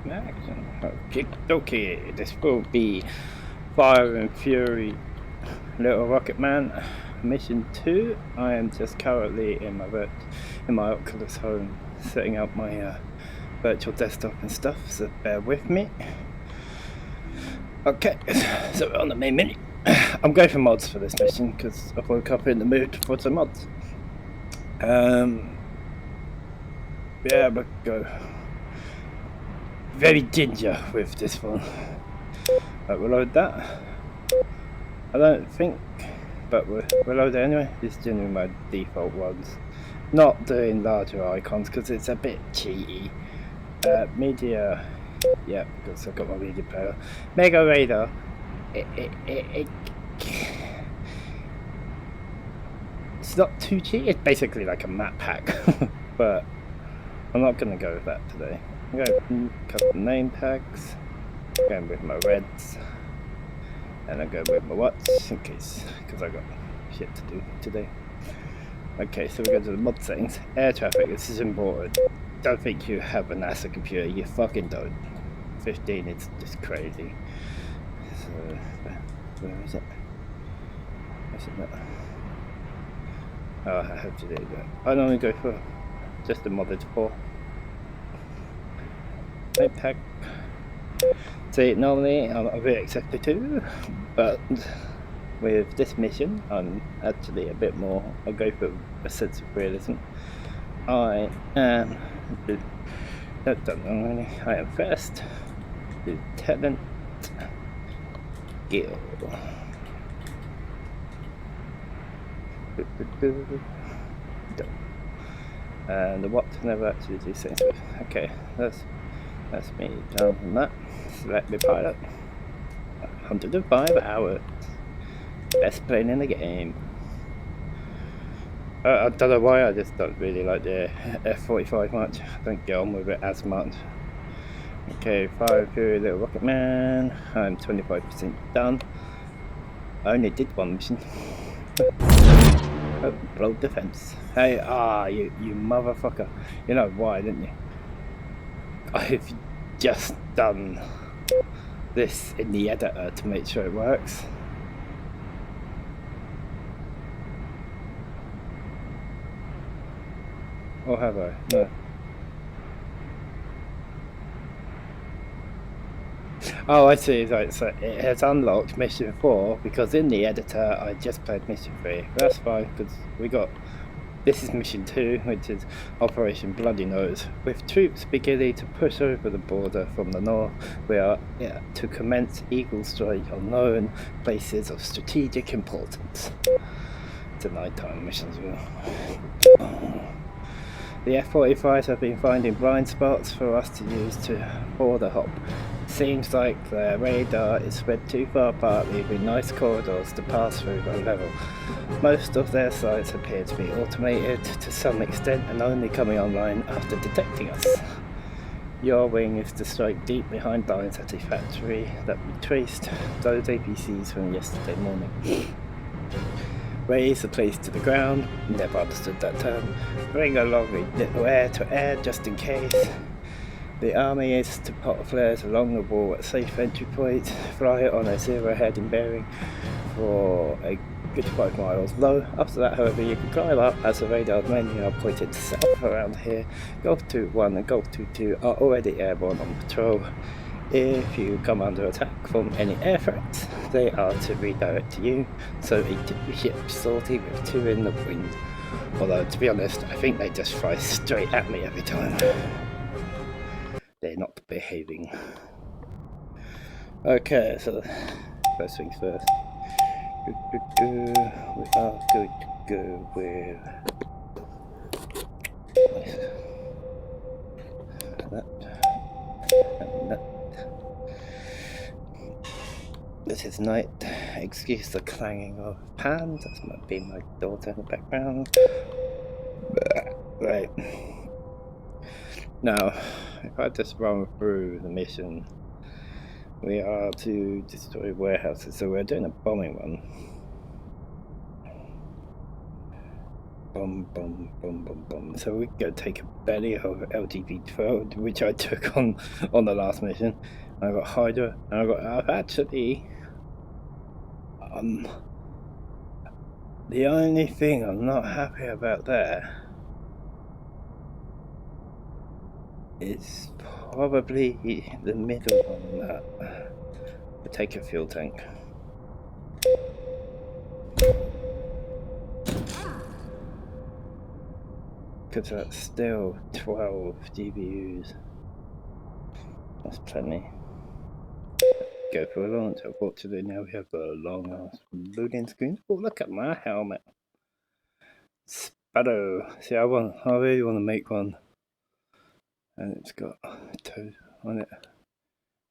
Action. Okay, okay, this will be Fire and Fury Little Rocket Man Mission 2. I am just currently in my Oculus home setting up my virtual desktop and stuff, so bear with me. Okay, so we're on the main menu. I'm going for mods for this mission because I woke up in the mood for some mods. Yeah, but go very ginger with this one. Right, we'll load that. I don't think, but we'll load it anyway. This is generally my default ones. Not doing larger icons because it's a bit cheaty. Media, yeah, because I've got my media player. Mega Radar, it's not too cheap. It's basically like a map pack, but I'm not going to go with that today. I'm going to custom name tags, going with my reds, and I'm going with my whats in case, because I got shit to do today. Okay, so we go to the mod settings. Air traffic, this is important. Don't think you have a NASA computer, you fucking don't. 15, it's just crazy. So, where is it? Where's it not? Oh, I have to do that. I normally go for just the modded 4. Name tag. See, normally I'm a bit accepted too, but with this mission, I'm actually a bit more. I go for a sense of realism. I am. I am first Lieutenant Gill. And the what never actually do things with. Okay, that's me done on that. Select the pilot. 105 hours. Best plane in the game. I don't know why, I just don't really like the F-45 much. I don't get on with it as much. Okay, Fire and Fury Little Rocket Man. I'm 25% done. I only did one mission. Oh, blow defense. Hey, you motherfucker. You know why, didn't you? I've just done this in the editor to make sure it works. Or have I? No. Oh, I see. Right, so it has unlocked mission 4 because in the editor I just played mission 3. That's fine because this is mission 2, which is Operation Bloody Nose. With troops beginning to push over the border from the north, we are to commence Eagle Strike on known places of strategic importance. It's a nighttime mission as well. The F-45s have been finding blind spots for us to use to border hop. Seems like the radar is spread too far apart, leaving nice corridors to pass through by level. Most of their sites appear to be automated to some extent and only coming online after detecting us. Your wing is to strike deep behind lines at a factory that we traced those APCs from yesterday morning. Raise the place to the ground, never understood that term. Bring along a little air-to-air just in case. The army is to pot flares along the wall at safe entry points, fly it on a 0 heading bearing for a good 5 miles low. After that, however, you can climb up as the radar menu are pointed south around here. Golf 2-1 and Golf 2-2 are already airborne on patrol. If you come under attack from any air threats, they are to redirect to you, so a two-ship sortie with 2 in the wind. Although, to be honest, I think they just fly straight at me every time. They're not behaving. Okay, so first things first. We are going to go with that and that. This is night. Excuse the clanging of pans. That might be my daughter in the background. Right. Now, if I just run through the mission, we are to destroy warehouses. So we're doing a bombing run. So we go take a belly of LGB12, which I took on the last mission. I got Hydra, and I got actually. The only thing I'm not happy about there is probably the middle one. That we'll take a fuel tank. Because that's still 12 GBUs. That's plenty. Go for a launch. Unfortunately, now we have a long ass loading screen. Oh, look at my helmet. Sparrow. See, I really want to make one. And it's got toes on it.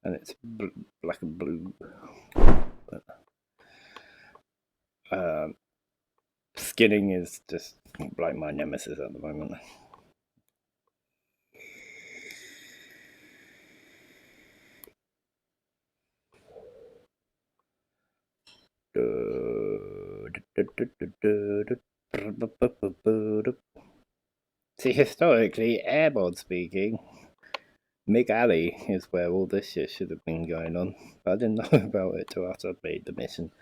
And it's black and blue. But, skinning is just like my nemesis at the moment. See, historically, airborne speaking, Mig Alley is where all this shit should have been going on. But I didn't know about it till after I made the mission.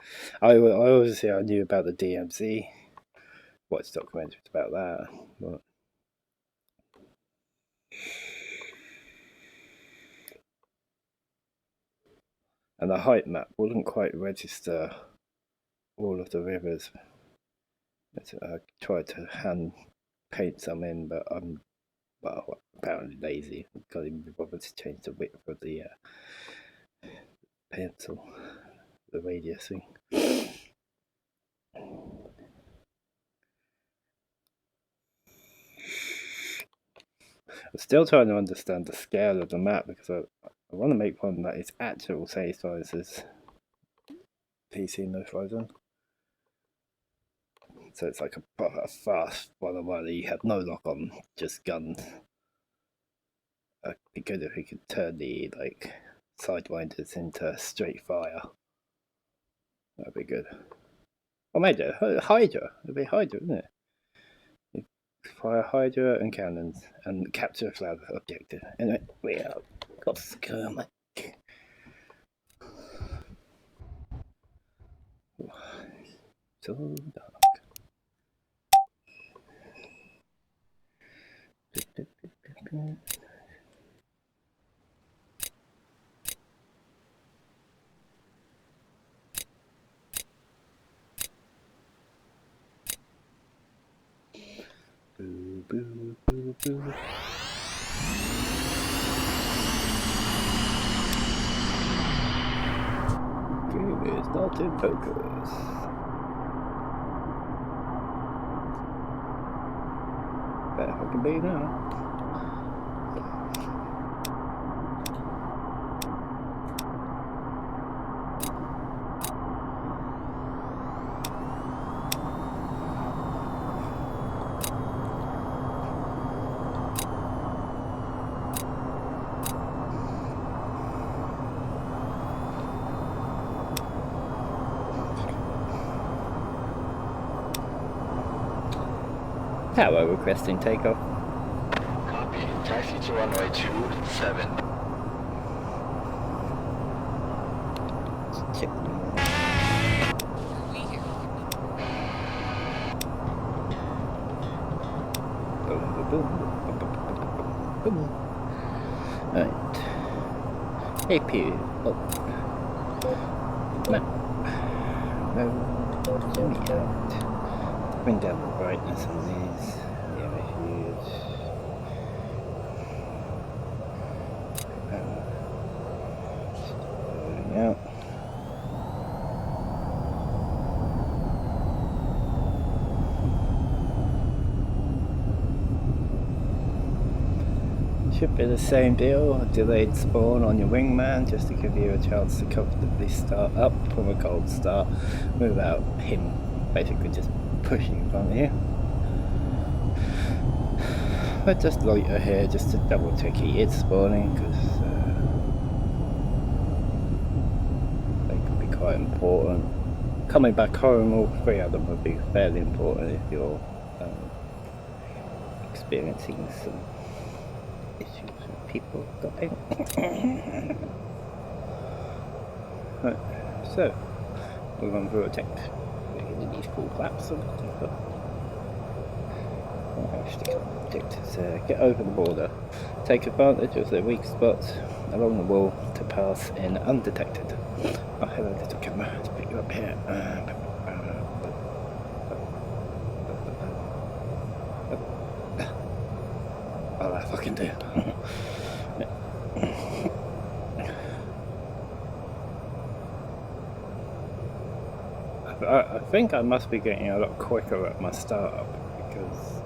I knew about the DMZ, watched documentaries about that, but and the height map wouldn't quite register all of the rivers. I tried to hand paint some in, but I'm apparently lazy. I can't even be bothered to change the width of the pencil, the radius thing. I'm still trying to understand the scale of the map because I want to make one that is actual same size as PC No Fly Zone. So it's like a fast one-on-one that you have no lock on, just guns. It'd be good if we could turn the like sidewinders into straight fire. That'd be good. Or maybe Hydra. It'd be Hydra, wouldn't it? You fire Hydra and cannons and capture a flag objective. Anyway, we are got skirmish. So dark. Boo, boo, boo, boo. Game is not in focus. Better fucking be now. Tower requesting takeoff. Copy. Taxi to runway 27. Check. Boom, boom, boom, boom, boom. Right. APU. Oh. Map. No. Zoom me out. Bring down the brightness on these. Yeah, huge. Loading out. Should be the same deal, a delayed spawn on your wingman just to give you a chance to comfortably start up from a cold start without him basically just pushing in front of you. But just loiter here just to double check he is spawning because they could be quite important. Coming back home, all three of them would be fairly important if you're experiencing some issues with people stopping. Right, so we'll run through a check. We're going to need full claps of get over the border. Take advantage of the weak spots along the wall to pass in undetected. I have a little camera to pick you up here. Oh, I fucking do. I think I must be getting a lot quicker at my startup because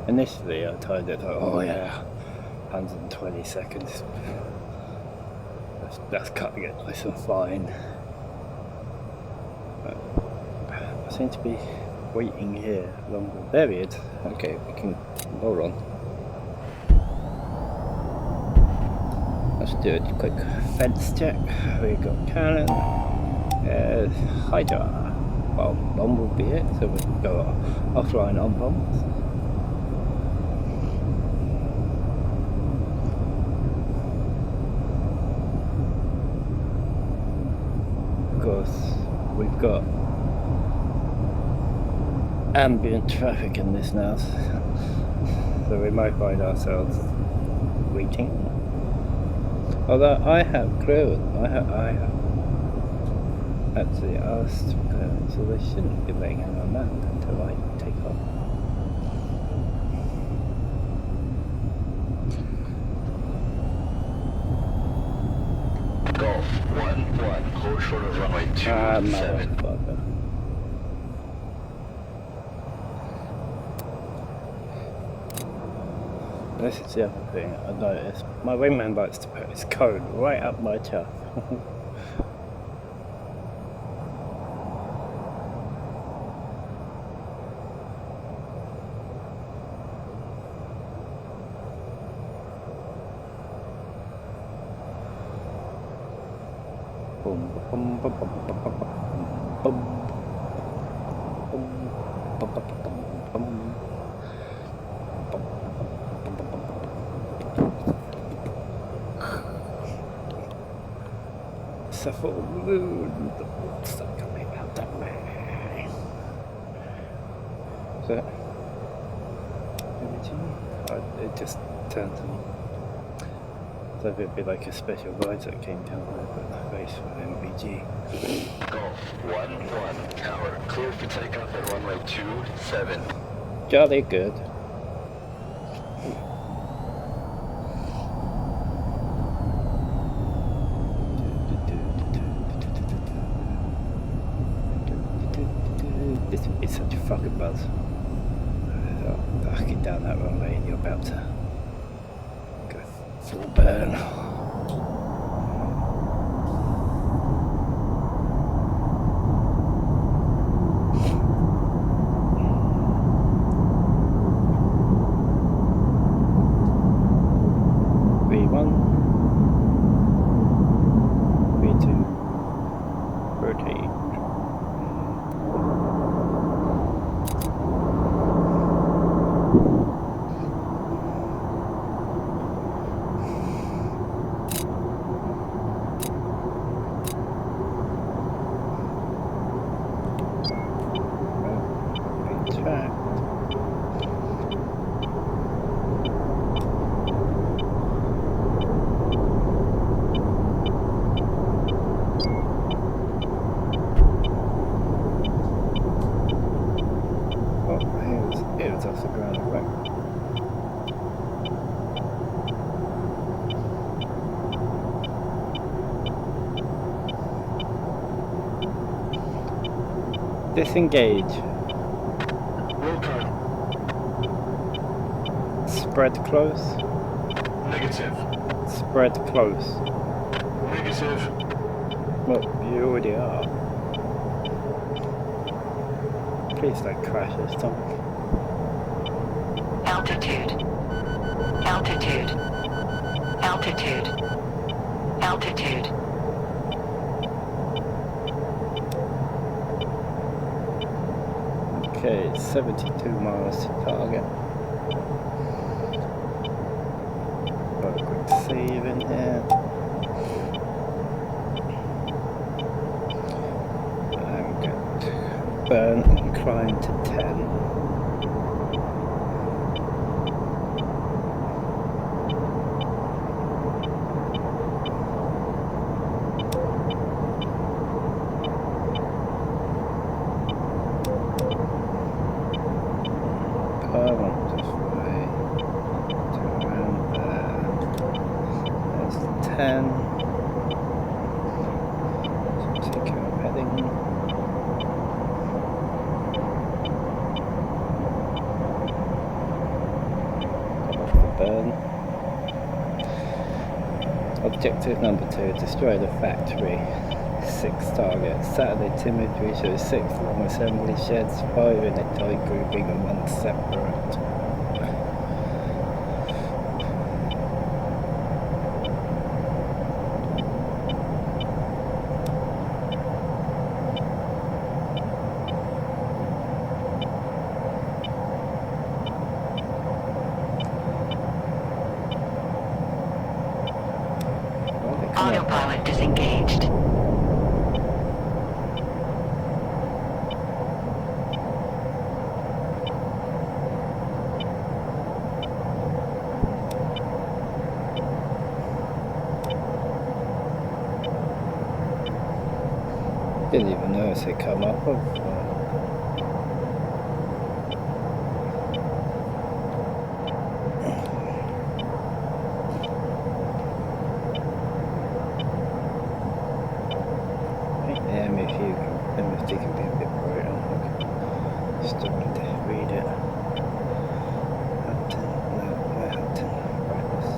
initially I timed it like, oh yeah, 120 seconds. That's cutting it nice and fine. I seem to be waiting here longer. There he is. Okay, we can roll on. Let's do a quick fence check. We got cannon. Hydra. Well, bomb will be it, so we can go offline on bombs. Of course, we've got ambient traffic in this now, so we might find ourselves waiting. Although I have clearance, I have actually asked for clearance, so they shouldn't be letting him land until I take off. Golf 1-1, close short of runway 27. Motherfucker. This is the other thing I noticed. My wingman likes to put his cone right up my chuff. Boom, boom, boom, boom, boom, boom, boom, boom, boom, boom, boom. It's a full moon, the bolts are coming out that way. So, it just turns on. So it'd be like a special voice that came down with the face for MVG. Golf 1-1, tower, clear for takeoff at runway 27. Jolly good. This would be such a fucking buzz. Get down that runway and you're about to go full burn. V1, V2, rotate. It was off the ground, right? Disengage. Wilco. Spread close. Negative. Spread close. Negative. Well, you already are. Please don't crash this time. Altitude. Altitude. Altitude. Altitude. Okay, 72 miles to target. Got a quick save in here. I'm going to burn crime to 10. Objective number 2, destroy the factory. 6 targets. Saturday imagery shows 6 long assembly sheds, 5 in a tight grouping and 1 separate. Autopilot disengaged. Didn't even notice it come up. MFT can be a bit brighter. Still need to read it. Hampton, no, where Hampton? Brightness.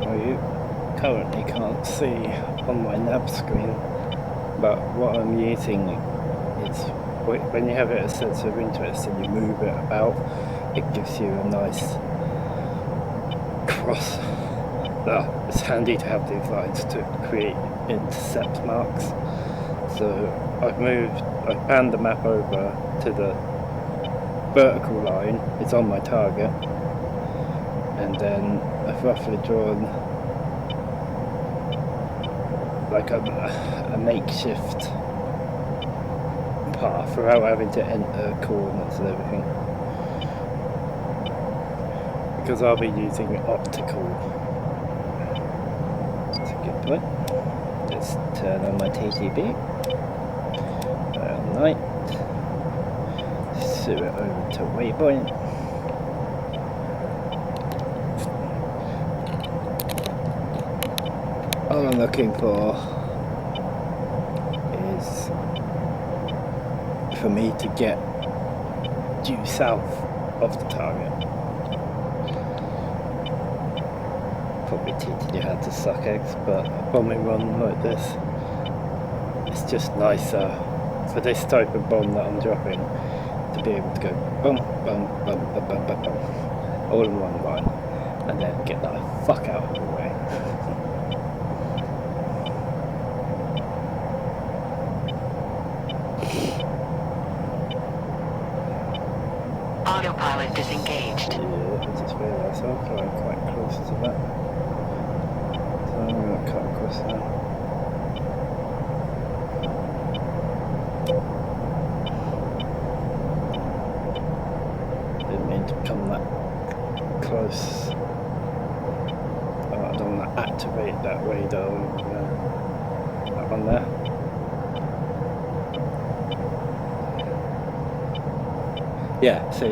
Well, you currently can't see on my nav screen, but what I'm using is when you have it as a sense of interest and you move it about, it gives you a nice cross. It's handy to have these lines to create intercept marks. So I panned the map over to the vertical line, it's on my target, and then I've roughly drawn like a makeshift path without having to enter coordinates and everything, because I'll be using optical. That's a good point. Let's turn on my TTB. Night. Zoom it over to waypoint. All I'm looking for is for me to get due south of the target. Probably teaching you how to suck eggs, but a bombing run like this, it's just nicer for this type of bomb that I'm dropping to be able to go bum bum bum bum bum bum bum all in one line and then get the fuck out of the way. Autopilot disengaged. Yeah, I just realised I'm flying quite close to that. So I'm going to cut across now. Didn't mean to come that close. Oh, I don't want to activate that radar. That one there. Yeah, so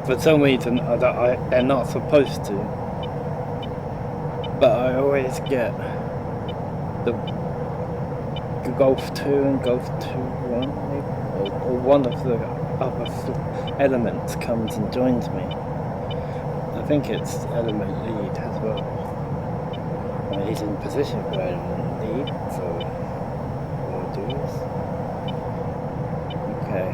for some reason they're not supposed to, but I always get the Golf 2 and Golf 2-1 maybe, or one of the other elements comes and joins me. I think it's element lead as well. Well, he's in position for element lead, so we'll do this. Okay.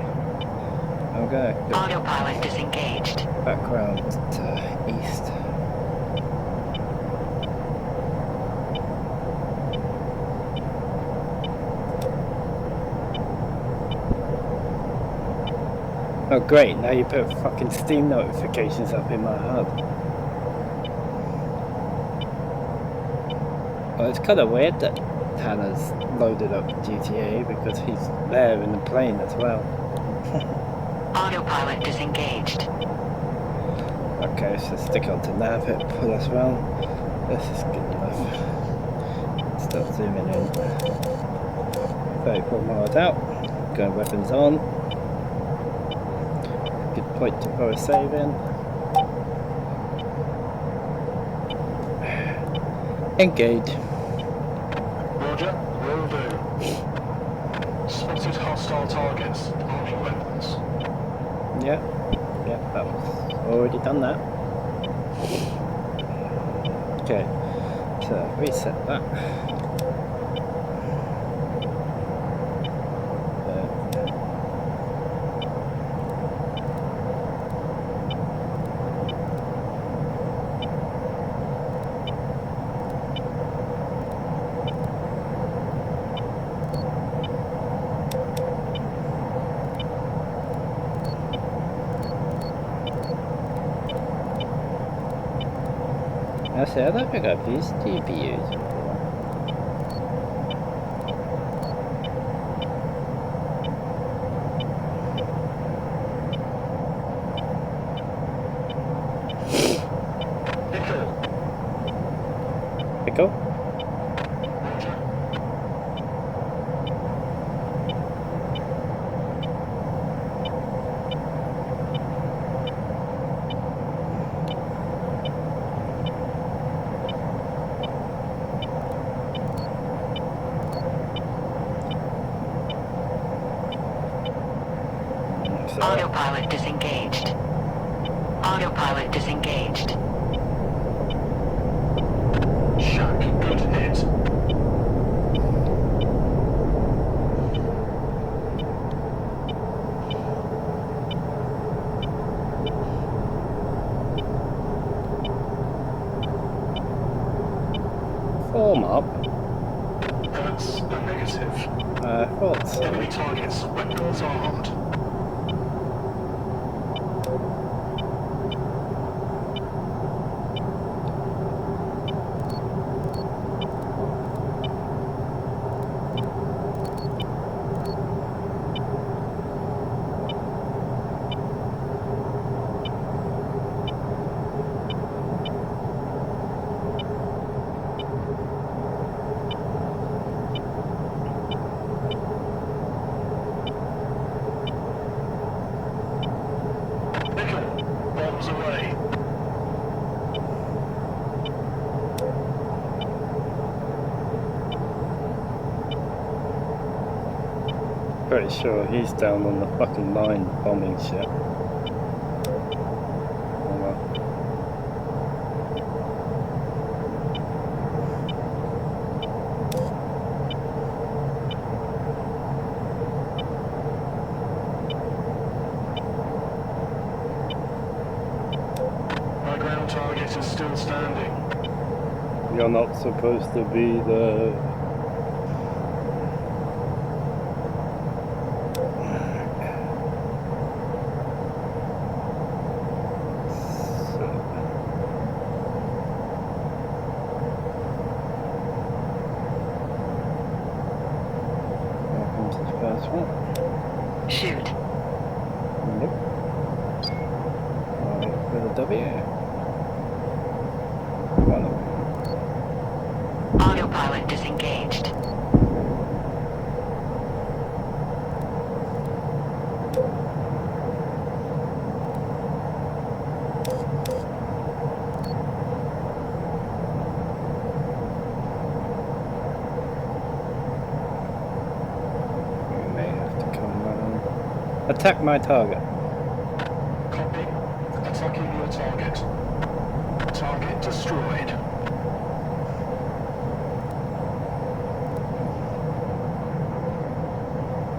I'm going to Autopilot disengaged. background to east. Oh great, now you put fucking Steam notifications up in my hub. Well, it's kind of weird that Hannah's loaded up GTA because he's there in the plane as well. Autopilot disengaged. Okay, so stick on to nav it, pull us around. This is good enough. Start zooming in. 34 miles out. Going weapons on. Good point to throw a save in. Engage. Roger, will do. Spotted hostile targets, arming weapons. Yeah, that was already done that. Okay, so reset that. Actually, I don't think I've used GPUs before. Pickle? Autopilot disengaged. Autopilot disengaged. Shack, good hit. Form up. That's a negative. Thought so. Enemy targets, weapons armed. Bombs away. Pretty sure he's down on the fucking line bombing shit. Oh well. My ground target is still standing. You're not supposed to be the... Welcome to the first one. Shoot. Nope. Alright, with a W. One of them. Autopilot disengaged. We may have to come round. Attack my target. Copy. Attacking your target. Target destroyed.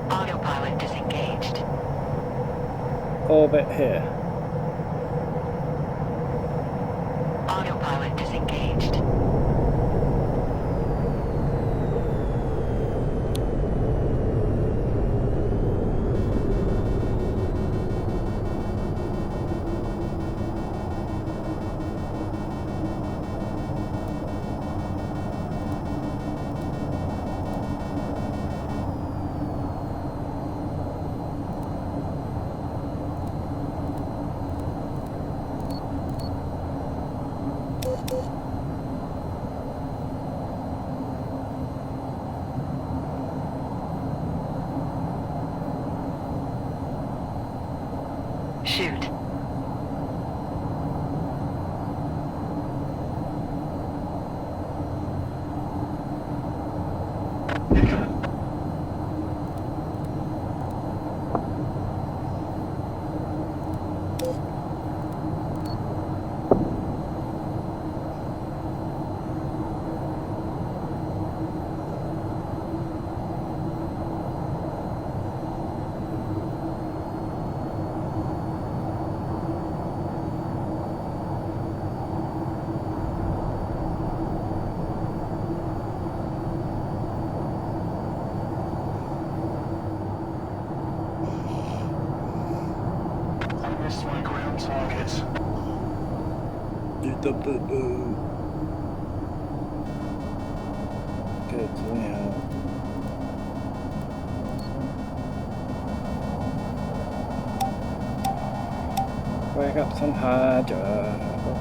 Autopilot disengaged. Orbit here. Autopilot disengaged. Incoming. I missed my ground target. Good, yeah. Wake up some harder,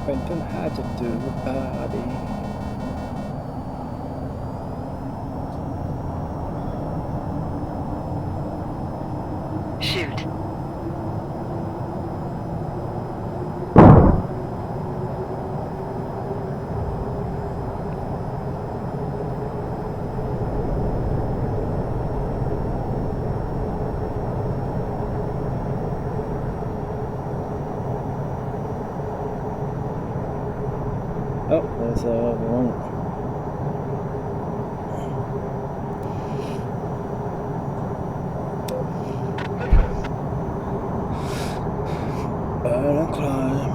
open harder to the body. Shoot. Oh, there's one. Burn and climb.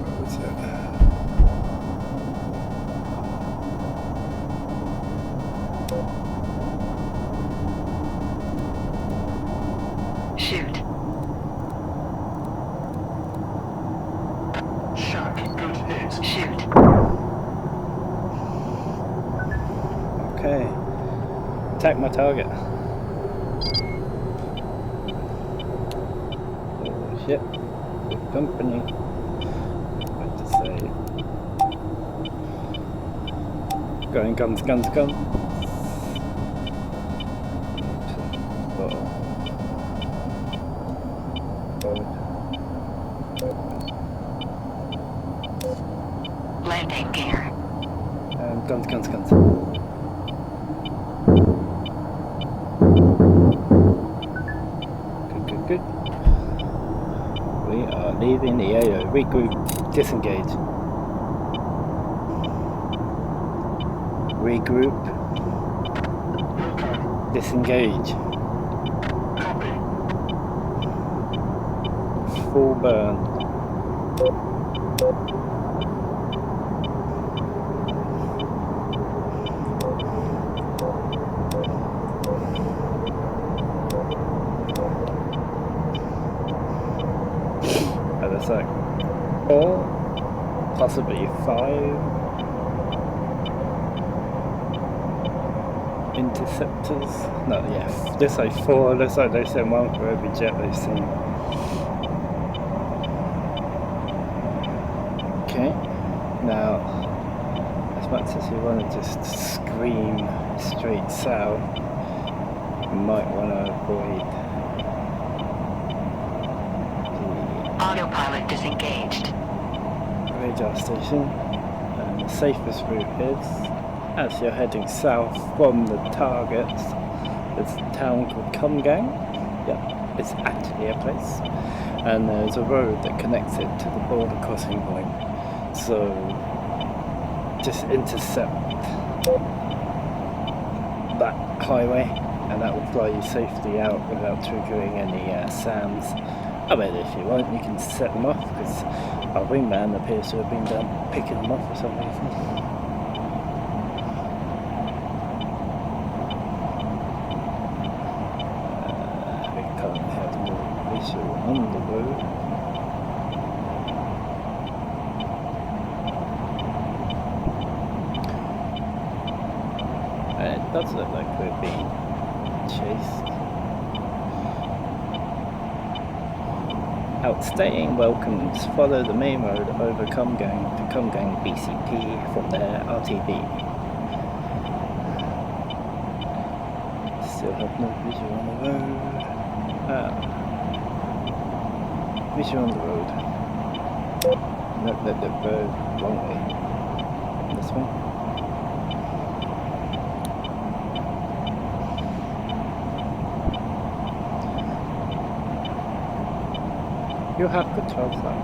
What was it? Shoot. Shack, good hit. Shoot. Okay. Attack my target. Oh shit. Company. What to say? Going guns, guns, guns. Uh-oh. Landing gear. Guns, guns, guns. Good, good, good. We are leaving the AO. Regroup. Disengage. Regroup. Wilco. Disengage. Copy. Full burn. There's like 4, possibly 5 interceptors. No, yeah, there's like 4. Looks like they sent one for every jet they've seen. Okay, now as much as you want to just scream straight south, you might want to avoid Autopilot disengaged. radar station. And the safest route is, as you're heading south from the targets, there's a town called Cumgang. Yep, it's actually a place. And there's a road that connects it to the border crossing point. So just intercept that highway and that will fly you safely out without triggering any SAMs. I mean, if you want, you can set them off, because our wingman appears to have been done picking them off for some reason. We can't have more visual on the road. And it does look like we're being chased. Outstaying welcomes follow the main road over Cumgang to Cumgang BCP, from there RTB. Still have no visual on the road. Mission on the road. No, wrong way. This way. You have controls now.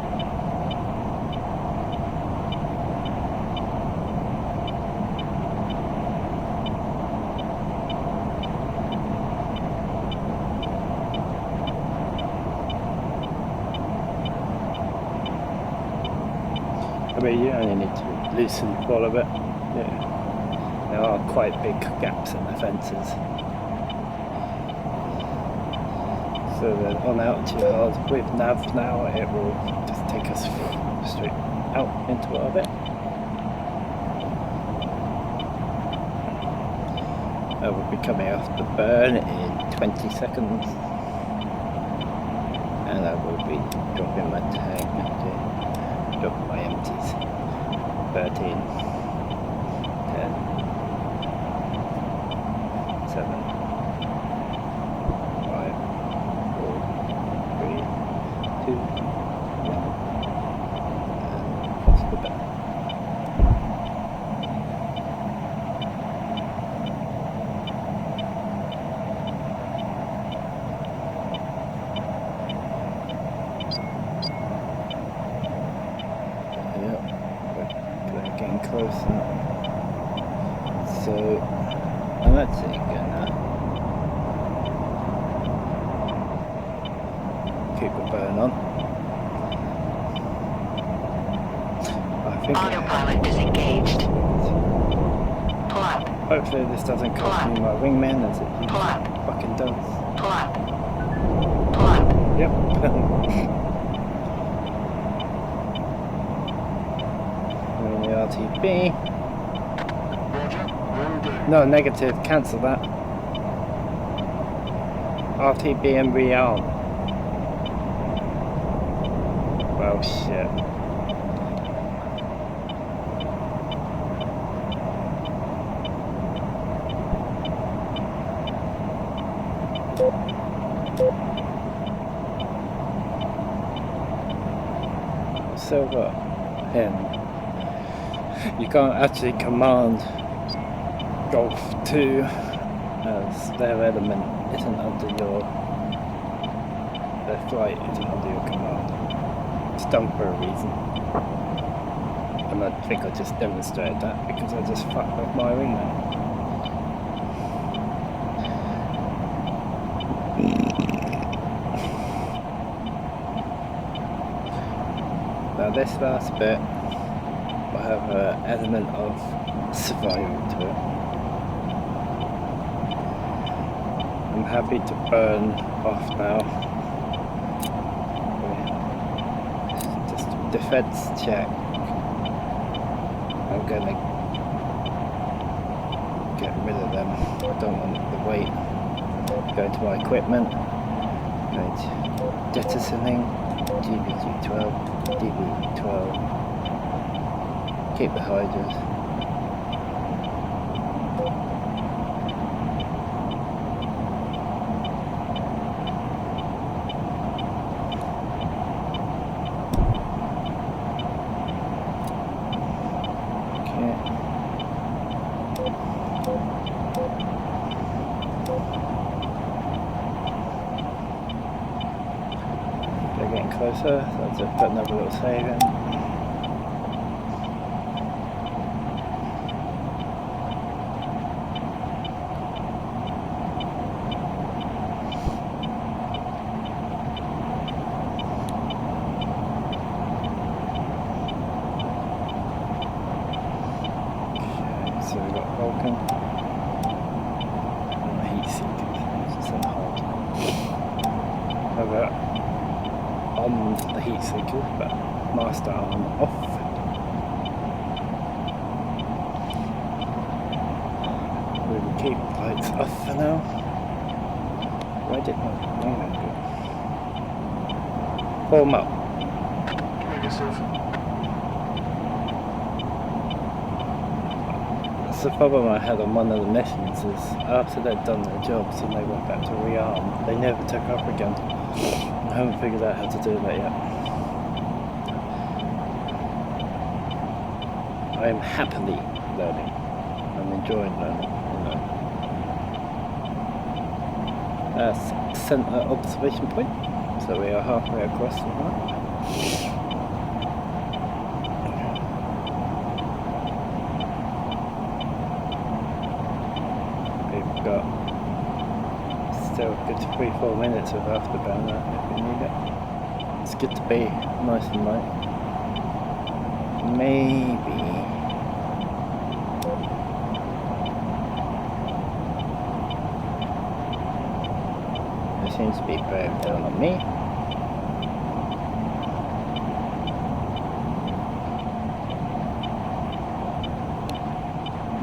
I mean, you only need to loosen the ball a bit. Yeah. There are quite big gaps in the fences. So then on altitude hard with nav now, it will just take us straight out into orbit. I will be coming off the burn in 20 seconds. And I will be dropping my tank, dropping my empties. 13, 10, 7, 5, 4, 3, 2, 1. And cross the back. Getting closer. So I'm actually gonna keep the burn on. I think Autopilot disengaged. Pull up. hopefully this doesn't cost me my wingman as it Pull up. fucking does. Pull up. Pull up. Yep. RTB. Roger, will do. No, negative. Cancel that. RTB and rearm. Well, shit. So what? Him. You can't actually command Golf 2 as their element isn't under your, their flight isn't under your command. It's done for a reason. And I think I just demonstrated that because I just fucked up my wingman. Now this last bit will have an element of survival to it. I'm happy to burn off now. Just a defense check. I'm gonna get rid of them. I don't want the weight. Go into my equipment. Right. Jettisoning. GBG12. DB12. Keep the hydras. Okay. They're getting closer, so I'll just put another little save in. So we've got Vulcan and the heat seekers. Just on hold. Over on the heat seekers, but master arm off. We will keep lights off for now. Where did my wingman go? Pull them up. Make yourself. That's the problem I had on one of the missions is after they'd done their jobs and they went back to rearm, they never took up again. I haven't figured out how to do that yet. I am happily learning. I'm enjoying learning, you know. That's centre observation point, so we are halfway across the map. We've got still a good 3-4 minutes of afterburner if we need it. It's good to be nice and light. Maybe it seems to be bearing down on me.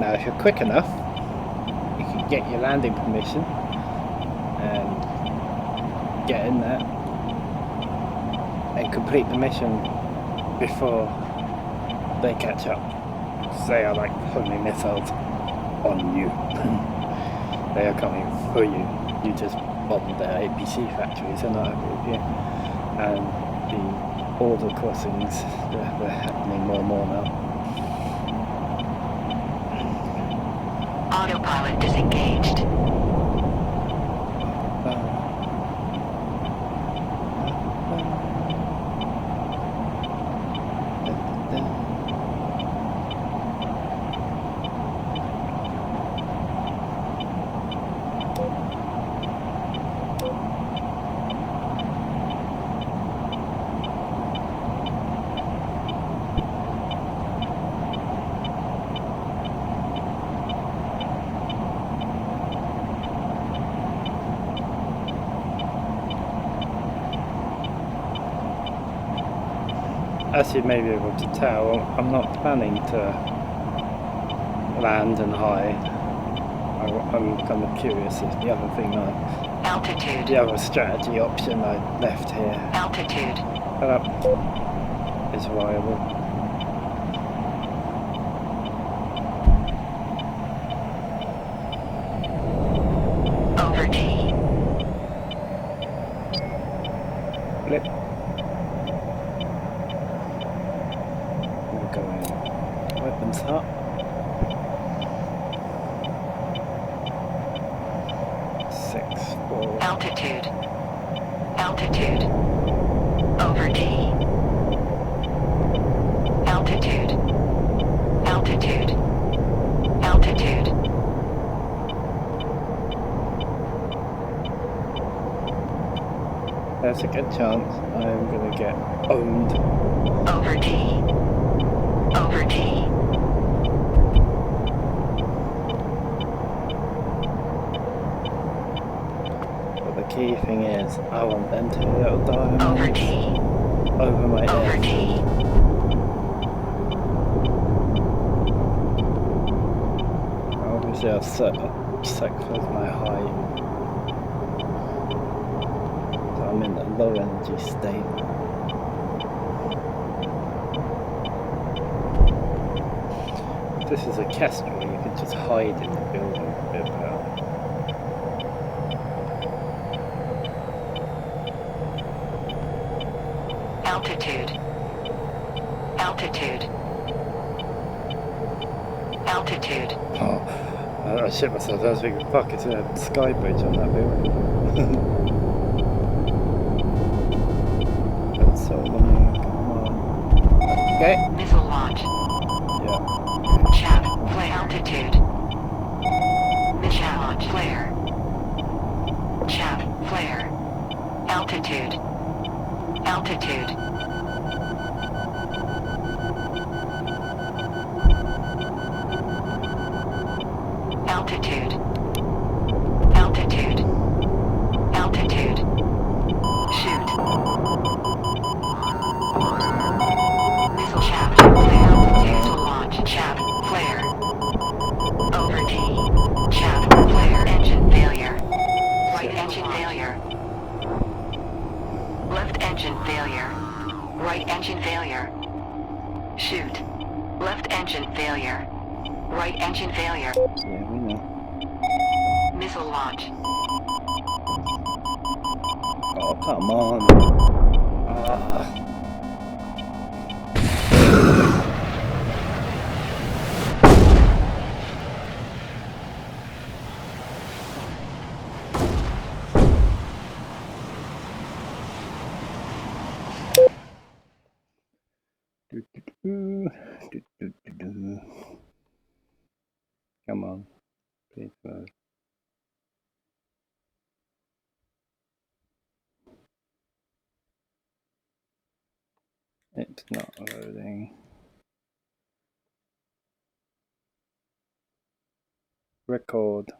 Now if you're quick enough, you can get your landing permission and get in there and complete the mission before they catch up. They are like homing missiles on you. They are coming for you. You just bombed their APC factories, they're not happy with you. And the border crossings, they're happening more and more now. Autopilot disengaged. As you may be able to tell, I'm not planning to land and hide. I'm kind of curious if the other thing, Altitude. the other strategy option I left here Altitude. is viable. Over T. Blip. We're going weapons up. Altitude. Altitude. Over T. Altitude. Altitude. Altitude. There's a good chance I'm going to get owned. Over T. Over T. Key thing is, I want them to little diamonds Over T. over my Over head. T. Obviously, I've sacrificed my height, so I'm in a low energy state. If this is a kestrel, you could just hide in the building a bit better. Altitude. Altitude. Altitude. Oh, I shit myself. I was thinking, fuck, it's a sky bridge on that building. That's so annoying. Come on. Okay. Missile launch. Yeah. Chav. Flare. Altitude. Chav launch. Flare. Chav. Flare. Altitude. Altitude. Altitude. Altitude. Altitude. Shoot. Missile shaft. Flare. Altitude to launch. Shaft. Flare. Over T. Shaft. Flare. Engine failure. Right engine failure. Left engine failure. Right engine failure. Shoot. Left engine failure. Right engine failure. Yeah, we know. Missile launch. Oh, come on. Ah. Come on, please load. It's not loading. Record.